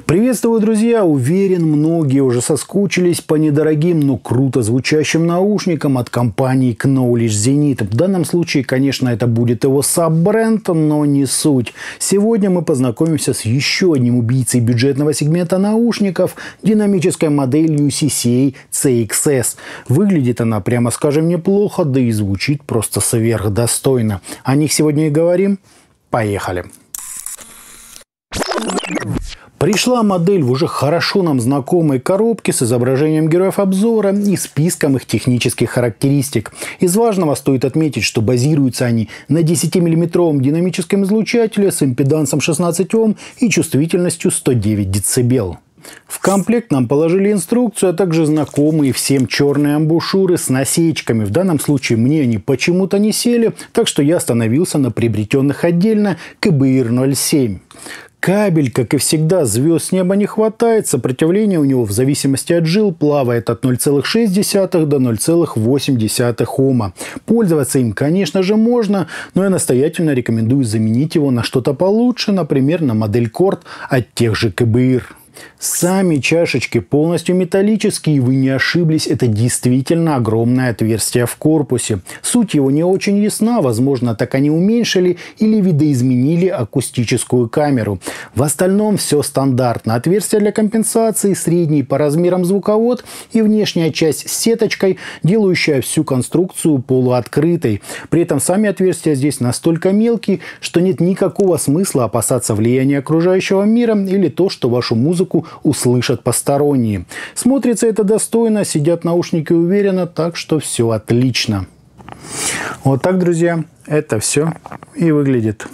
Приветствую, друзья! Уверен, многие уже соскучились по недорогим, но круто звучащим наушникам от компании Knowledge Zenith. В данном случае, конечно, это будет его саб-бренд, но не суть. Сегодня мы познакомимся с еще одним убийцей бюджетного сегмента наушников, динамической моделью CCA CXS. Выглядит она, прямо скажем, неплохо, да и звучит просто сверхдостойно. О них сегодня и говорим. Поехали! Пришла модель в уже хорошо нам знакомой коробке с изображением героев обзора и списком их технических характеристик. Из важного стоит отметить, что базируются они на 10-мм динамическом излучателе с импедансом 16 Ом и чувствительностью 109 дБ. В комплект нам положили инструкцию, а также знакомые всем черные амбушюры с насечками. В данном случае мне они почему-то не сели, так что я остановился на приобретенных отдельно КБИР-07. Кабель, как и всегда, звезд с неба не хватает. Сопротивление у него в зависимости от жил плавает от 0,6 до 0,8 Ома. Пользоваться им, конечно же, можно, но я настоятельно рекомендую заменить его на что-то получше, например, на модель Корд от тех же КБИР. Сами чашечки полностью металлические, и вы не ошиблись, это действительно огромное отверстие в корпусе. Суть его не очень ясна, возможно, так они уменьшили или видоизменили акустическую камеру. В остальном все стандартно. Отверстие для компенсации, средний по размерам звуковод и внешняя часть с сеточкой, делающая всю конструкцию полуоткрытой. При этом сами отверстия здесь настолько мелкие, что нет никакого смысла опасаться влияния окружающего мира или то, что вашу музыку услышат посторонние. Смотрится это достойно, сидят наушники уверенно, так что все отлично. Вот так, друзья, это все и выглядит.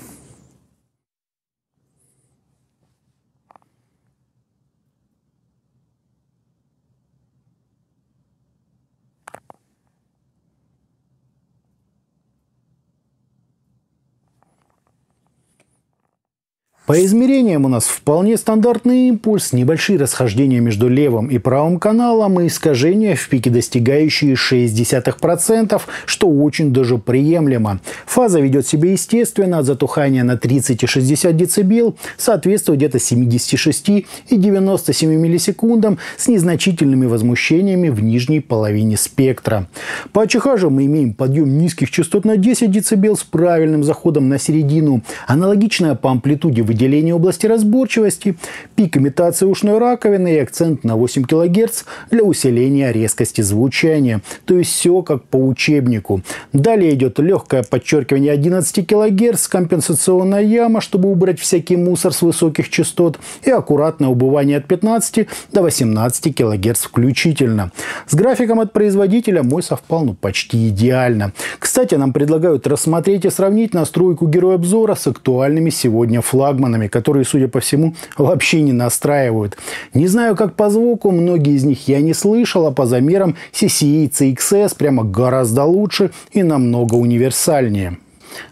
По измерениям у нас вполне стандартный импульс, небольшие расхождения между левым и правым каналом и искажения в пике, достигающие 0,6%, что очень даже приемлемо. Фаза ведет себя естественно, от затухания на 30 и 60 дБ соответствует где-то 76 и 97 миллисекундам с незначительными возмущениями в нижней половине спектра. По АЧХ же мы имеем подъем низких частот на 10 дБ с правильным заходом на середину, аналогичная по амплитуде выделение области разборчивости, пик имитации ушной раковины и акцент на 8 кГц для усиления резкости звучания. То есть все как по учебнику. Далее идет легкое подчеркивание 11 кГц, компенсационная яма, чтобы убрать всякий мусор с высоких частот, и аккуратное убывание от 15 до 18 кГц включительно. С графиком от производителя мой совпал почти идеально. Кстати, нам предлагают рассмотреть и сравнить настройку героя обзора с актуальными сегодня флагманами, которые, судя по всему, вообще не настраивают. Не знаю, как по звуку, многие из них я не слышал, а по замерам CCA CXS прямо гораздо лучше и намного универсальнее.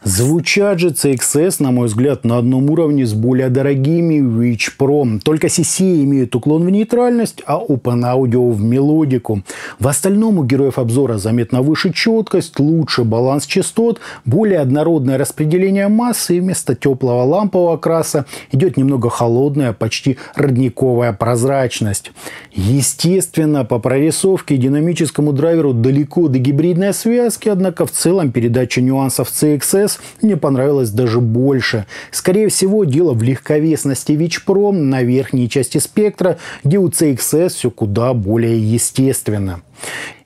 Звучат же CXS, на мой взгляд, на одном уровне с более дорогими Witch Pro. Только CCA имеют уклон в нейтральность, а Open Audio в мелодику. В остальном у героев обзора заметно выше четкость, лучше баланс частот, более однородное распределение массы, и вместо теплого лампового окраса идет немного холодная, почти родниковая прозрачность. Естественно, по прорисовке и динамическому драйверу далеко до гибридной связки, однако в целом передача нюансов CXS мне понравилось даже больше. Скорее всего, дело в легковесности Witch Pro на верхней части спектра, где у CXS все куда более естественно.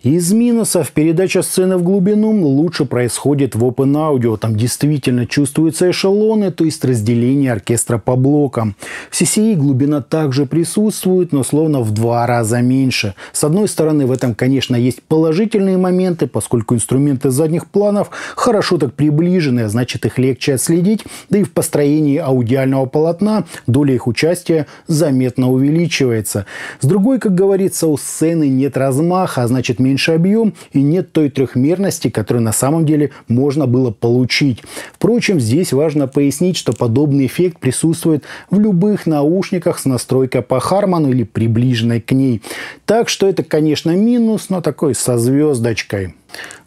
Из минусов передача сцены в глубину лучше происходит в Open Audio. Там действительно чувствуются эшелоны, то есть разделение оркестра по блокам. В CCA глубина также присутствует, но словно в 2 раза меньше. С одной стороны, в этом, конечно, есть положительные моменты, поскольку инструменты задних планов хорошо так приближены, а значит их легче отследить, да и в построении аудиального полотна доля их участия заметно увеличивается. С другой, как говорится, у сцены нет размаха, а значит меньше объем и нет той трехмерности, которую на самом деле можно было получить. Впрочем, здесь важно пояснить, что подобный эффект присутствует в любых наушниках с настройкой по Harman или приближенной к ней. Так что это, конечно, минус, но такой со звездочкой.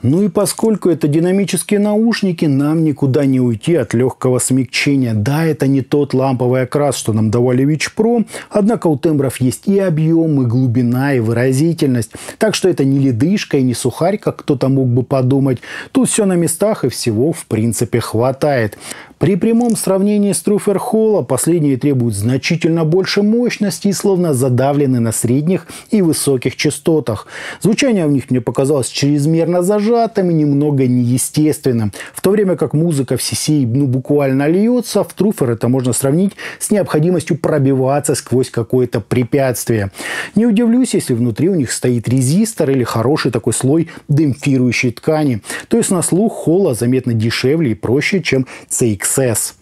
Ну и поскольку это динамические наушники, нам никуда не уйти от легкого смягчения. Да, это не тот ламповый окрас, что нам давали Вич Про, однако у тембров есть и объем, и глубина, и выразительность. Так что это не ледышка и не сухарь, как кто-то мог бы подумать. Тут все на местах и всего в принципе хватает. При прямом сравнении с Trufer Holo последние требуют значительно больше мощности и словно задавлены на средних и высоких частотах. Звучание в них мне показалось чрезмерно зажатым и немного неестественным. В то время как музыка в CCA буквально льется, в Trufer это можно сравнить с необходимостью пробиваться сквозь какое-то препятствие. Не удивлюсь, если внутри у них стоит резистор или хороший такой слой демпфирующей ткани. То есть на слух Holo заметно дешевле и проще, чем CXS.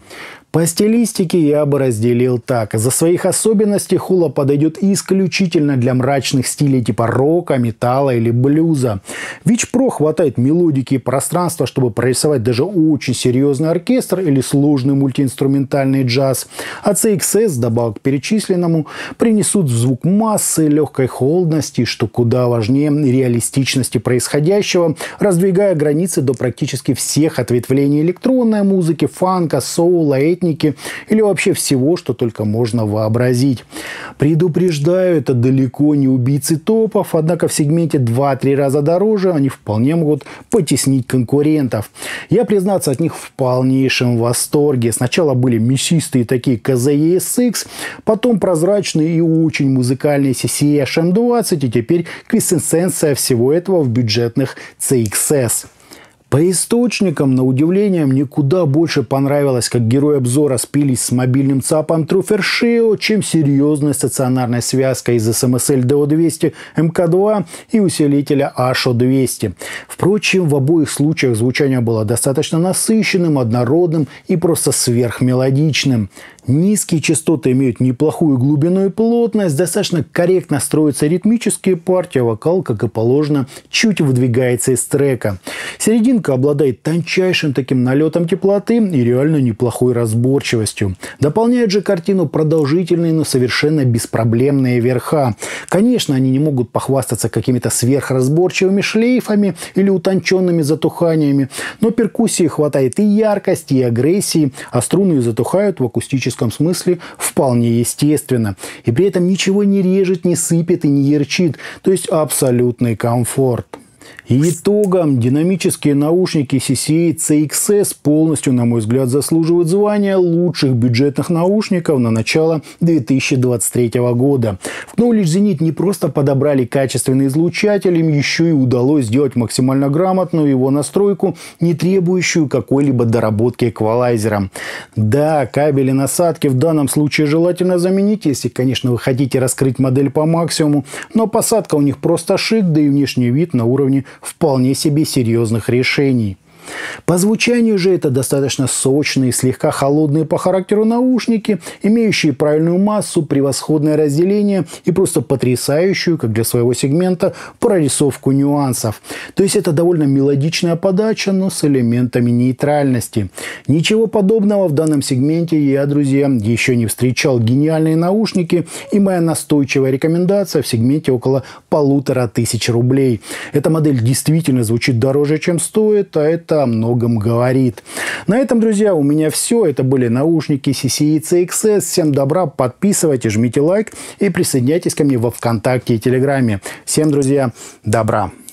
По стилистике я бы разделил так. За своих особенностей Holo подойдет исключительно для мрачных стилей типа рока, металла или блюза. Вич Про хватает мелодики и пространства, чтобы прорисовать даже очень серьезный оркестр или сложный мультиинструментальный джаз. А CXS, добавок к перечисленному, принесут в звук массы, легкой холодности, что куда важнее реалистичности происходящего, раздвигая границы до практически всех ответвлений электронной музыки, фанка, соула, этники или вообще всего, что только можно вообразить. Предупреждаю, это далеко не убийцы топов, однако в сегменте 2-3 раза дороже они вполне могут потеснить конкурентов. Я, признаться, от них в полнейшем восторге. Сначала были мясистые такие KZE SX, потом прозрачные и очень музыкальные CCA HM20, и теперь квинтэссенция всего этого в бюджетных CXS. По источникам, на удивление, мне куда больше понравилось, как герои обзора спились с мобильным ЦАПом Trufer Sheo, чем серьезной стационарной связкой из SMSL DO200 MK2 и усилителя HO200. Впрочем, в обоих случаях звучание было достаточно насыщенным, однородным и просто сверхмелодичным. Низкие частоты имеют неплохую глубину и плотность, достаточно корректно строятся ритмические партии, а вокал, как и положено, чуть выдвигается из трека. Серединка обладает тончайшим таким налетом теплоты и реально неплохой разборчивостью. Дополняют же картину продолжительные, но совершенно беспроблемные верха. Конечно, они не могут похвастаться какими-то сверхразборчивыми шлейфами или утонченными затуханиями, но перкуссии хватает и яркости, и агрессии, а струны затухают в акустическом смысле вполне естественно. И при этом ничего не режет, не сыпет и не ярчит. То есть абсолютный комфорт. Итогом, динамические наушники CCA CXS полностью, на мой взгляд, заслуживают звания лучших бюджетных наушников на начало 2023 года. В Knowledge Zenith не просто подобрали качественный излучатель, им еще и удалось сделать максимально грамотную его настройку, не требующую какой-либо доработки эквалайзером. Да, кабели насадки в данном случае желательно заменить, если, конечно, вы хотите раскрыть модель по максимуму, но посадка у них просто шик, да и внешний вид на уровне вполне себе серьезных решений. По звучанию же это достаточно сочные, слегка холодные по характеру наушники, имеющие правильную массу, превосходное разделение и просто потрясающую, как для своего сегмента, прорисовку нюансов. То есть это довольно мелодичная подача, но с элементами нейтральности. Ничего подобного в данном сегменте я, друзья, еще не встречал. Гениальные наушники и моя настойчивая рекомендация в сегменте около 1500 рублей. Эта модель действительно звучит дороже, чем стоит, а это о многом говорит. На этом, друзья, у меня все. Это были наушники CCA CXS. Всем добра, подписывайтесь, жмите лайк и присоединяйтесь ко мне во ВКонтакте и Телеграме. Всем, друзья, добра!